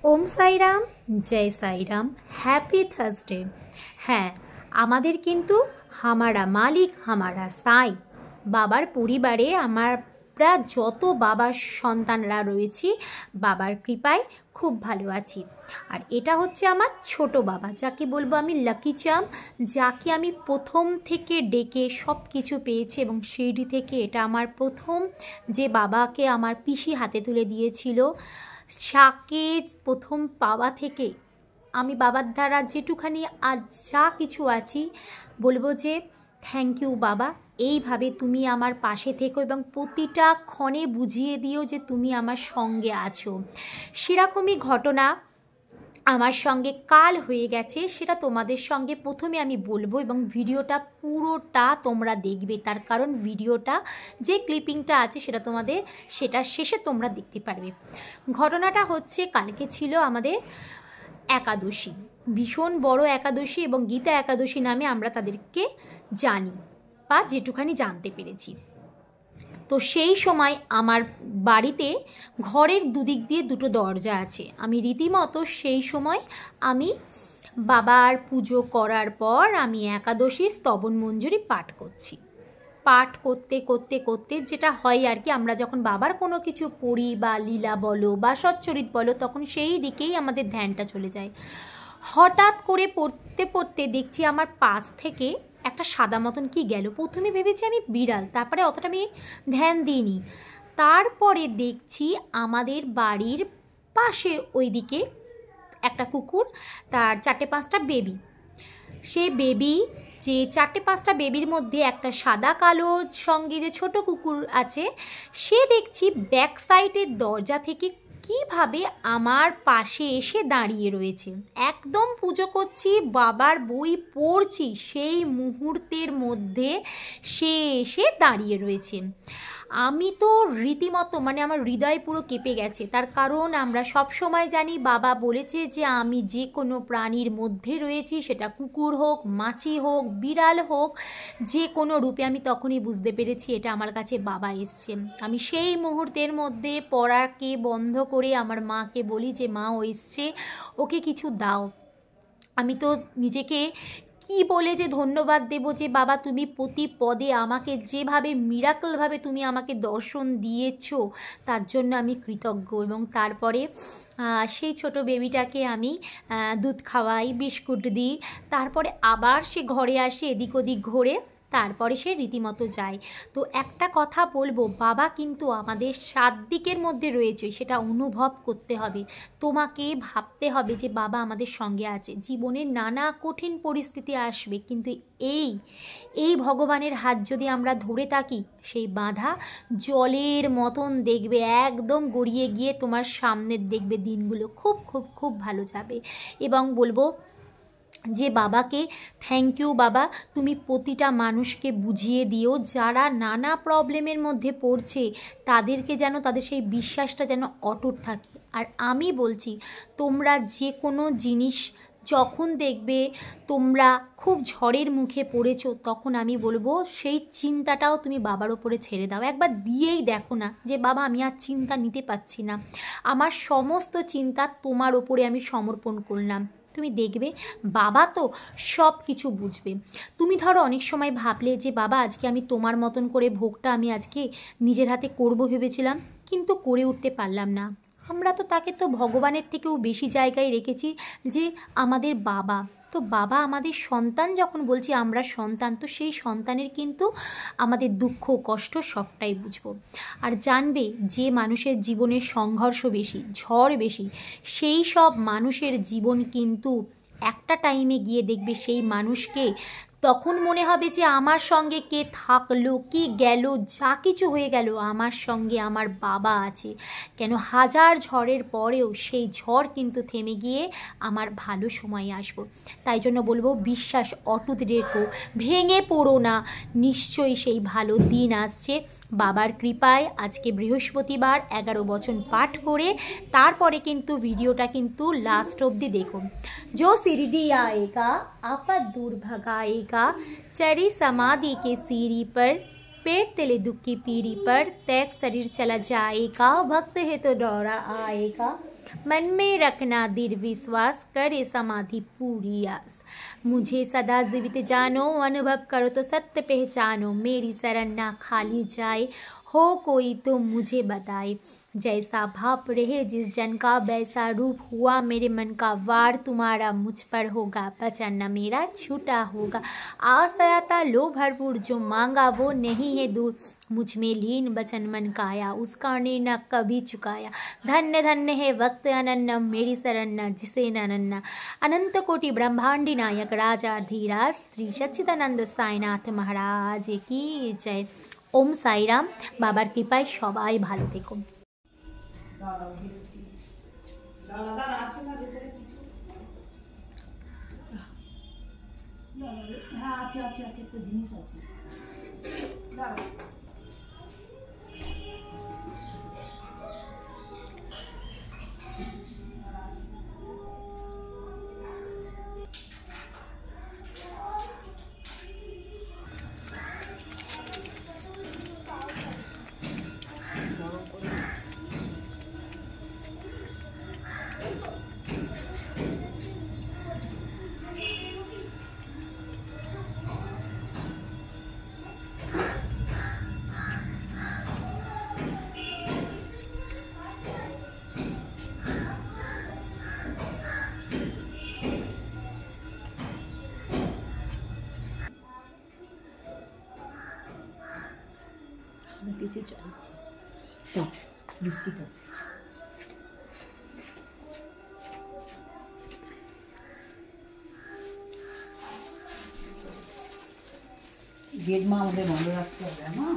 ओम साई राम, जय Sai Ram, happy Thursday. হ্যাঁ, আমাদের কিন্তু হামারা মালিক হামারা সাই বাবার পরিবারে আমরা যত বাবার সন্তানরা রয়েছি বাবার কৃপায় খুব ভালো আছি। আর এটা হচ্ছে আমার ছোট বাবা, যাকে বলবো আমি লাকি চাম, যাকে আমি প্রথম থেকে ডেকে সব কিছু পেয়েছি এবং সেইটি থেকে এটা আমার প্রথম যে বাবাকে আমার পিসি হাতে তুলে দিয়েছিল। সাকে প্রথম পাওয়া থেকে আমি বাবার দ্বারা যেটুখানি আজ যা কিছু আছি বলবো যে থ্যাংক ইউ বাবা। এইভাবে তুমি আমার পাশে থেকো এবং প্রতিটা ক্ষণে বুঝিয়ে দিও যে তুমি আমার সঙ্গে আছো। সেরকমই ঘটনা আমার সঙ্গে কাল হয়ে গেছে, সেটা তোমাদের সঙ্গে প্রথমে আমি বলবো এবং ভিডিওটা পুরোটা তোমরা দেখবে, তার কারণ ভিডিওটা যে ক্লিপিংটা আছে সেটা শেষে তোমরা দেখতে পারবে। ঘটনাটা হচ্ছে কালকে ছিল আমাদের একাদশী, ভীষণ বড় একাদশী এবং গীতা একাদশী নামে আমরা তাদেরকে জানি বা যেটুখানি জানতে পেরেছি। তো সেই সময় আমার বাড়িতে ঘরের দুদিক দিয়ে দুটো দরজা আছে। আমি রীতিমতো সেই সময় আমি বাবার পুজো করার পর আমি একাদশী স্তবন মঞ্জুরি পাঠ করছি। পাঠ করতে করতে করতে যেটা হয় আর কি, আমরা যখন বাবার কোনো কিছু পড়ি বা লীলা বলো বা সচ্চরিত বলো তখন সেই দিকেই আমাদের ধ্যানটা চলে যায়। হঠাৎ করে পড়তে পড়তে দেখছি আমার পাশ থেকে একটা সাদা মতন কি গেল। প্রথমে ভেবেছি আমি বিড়াল, তারপরে অতটা আমি ধ্যান দিইনি। তারপরে দেখছি আমাদের বাড়ির পাশে ওইদিকে একটা কুকুর, তার 4-5টা বেবি। সে বেবি যে 4-5টা বেবির মধ্যে একটা সাদা কালোর সঙ্গে যে ছোট কুকুর আছে, সে দেখছি ব্যাক সাইডের দরজা থেকে কিভাবে আমার পাশে এসে দাঁড়িয়ে রয়েছে। একদম পুজো করছি, বাবার বই পড়ছি, সেই মুহূর্তের মধ্যে সে এসে দাঁড়িয়ে রয়েছে। আমি তো রীতিমতো আমার হৃদয় পুরো কেঁপে গেছে। তার কারণ আমরা সব সময় জানি বাবা বলেছে যে আমি যে কোনো প্রাণীর মধ্যে রয়েছি, সেটা কুকুর হোক, মাছি হোক, বিড়াল হোক, যে কোনো রূপে। আমি তখনই বুঝতে পেরেছি এটা আমার কাছে বাবা এসছে। আমি সেই মুহূর্তের মধ্যে পড়াকে বন্ধ করে আমার মাকে বলি যে মা ও এসছে, ওকে কিছু দাও। আমি তো নিজেকে কি বলে যে ধন্যবাদ দেব যে বাবা তুমি প্রতি পদে আমাকে যেভাবে মিরাকলভাবে তুমি আমাকে দর্শন দিয়েছো তার জন্য আমি কৃতজ্ঞ। এবং তারপরে সেই ছোট বেবিটাকে আমি দুধ খাওয়াই, বিস্কুট দিই, তারপরে আবার সে ঘরে আসে, এদিক ওদিক ঘোরে, তারপরে সে রীতিমতো যায়। তো একটা কথা বলবো, বাবা কিন্তু আমাদের 7 দিকের মধ্যে রয়েছে, সেটা অনুভব করতে হবে। তোমাকে ভাবতে হবে যে বাবা আমাদের সঙ্গে আছে। জীবনে নানা কঠিন পরিস্থিতি আসবে, কিন্তু এই ভগবানের হাত যদি আমরা ধরে থাকি, সেই বাধা জলের মতন দেখবে একদম গড়িয়ে গিয়ে তোমার সামনের দেখবে দিনগুলো খুব খুব খুব ভালো যাবে। এবং বলবো যে বাবাকে থ্যাংক ইউ বাবা, তুমি প্রতিটা মানুষকে বুঝিয়ে দিও যারা নানা প্রবলেমের মধ্যে পড়ছে, তাদেরকে যেন তাদের সেই বিশ্বাসটা যেন অটুট থাকে। আর আমি বলছি তোমরা যে কোনো জিনিস যখন দেখবে তোমরা খুব ঝড়ের মুখে পড়েছো, তখন আমি বলবো সেই চিন্তাটাও তুমি বাবার ওপরে ছেড়ে দাও। একবার দিয়েই দেখো না যে বাবা আমি আর চিন্তা নিতে পারছি না, আমার সমস্ত চিন্তা তোমার ওপরে আমি সমর্পণ করলাম। তুমি দেখবে বাবা তো সব কিছু বুঝবে। তুমি ধরো অনেক সময় ভাবলে যে বাবা আজকে আমি তোমার মতন করে ভোগটা আমি আজকে নিজের হাতে করব ভেবেছিলাম, কিন্তু করে উঠতে পারলাম না। আমরা তো তাকে তো ভগবানের থেকেও বেশি জায়গায় রেখেছি যে আমাদের বাবা। তো বাবা আমাদের সন্তান, যখন বলছি আমরা সন্তান, তো সেই সন্তানের কিন্তু আমাদের দুঃখ কষ্ট সবটাই বুঝবো। আর জানবে যে মানুষের জীবনে সংঘর্ষ বেশি, ঝড় বেশি, সেই সব মানুষের জীবন কিন্তু একটা টাইমে গিয়ে দেখবে সেই মানুষকে তখন মনে হবে যে আমার সঙ্গে কে থাকলো, কি গেল, যা কিছু হয়ে গেল আমার সঙ্গে আমার বাবা আছে। কেন হাজার ঝড়ের পরেও সেই ঝড় কিন্তু থেমে গিয়ে আমার ভালো সময় আসবো। তাই জন্য বলবো বিশ্বাস অটুট রেখো, ভেঙে পড়ো না, নিশ্চয়ই সেই ভালো দিন আসছে বাবার কৃপায়। আজকে বৃহস্পতিবার 11 বচন পাঠ করে তারপরে কিন্তু ভিডিওটা কিন্তু লাস্ট অবধি দেখো। जो शिरडी आएगा आपद दूर भगाएगा, चढ़ी समाधि के सीढ़ी पर, पेट तले दुख की पीढ़ी पर, त्याग शरीर चला जाएगा, भक्त है तो दौड़ा आएगा। मन में रखना दृढ़ विश्वास, करे समाधि पूरी आस। मुझे सदा जीवित जानो, अनुभव करो तो सत्य पहचानो। मेरी शरण ना खाली जाए, हो कोई तो मुझे बताए। जैसा भाव रहे जिस जन का, वैसा रूप हुआ मेरे मन का। वार तुम्हारा मुझ पर होगा, वचन न मेरा छूटा होगा। आशयता लो भरपूर, जो मांगा वो नहीं है दूर। मुझ में लीन वचन मन का आया, उसका ऋण न कभी चुकाया। धन्य धन्य है वक्त अनन्य, मेरी शरण न जिसे नन्ना। अनंत कोटि ब्रह्मांडी नायक राजा धीराज, श्री सच्चिदानंद साईनाथ महाराज की जय। ओम साईराम। बाবার কৃপায় সবাই ভালো থেকো। হ্যাঁ আছে আছে আছে, একটা জিনিস আছে। দাঁড়াও। কিছু চাইছি তো বিস্কিট আছে। গেট মা আমাদের বন্ধ রাখতে হবে না।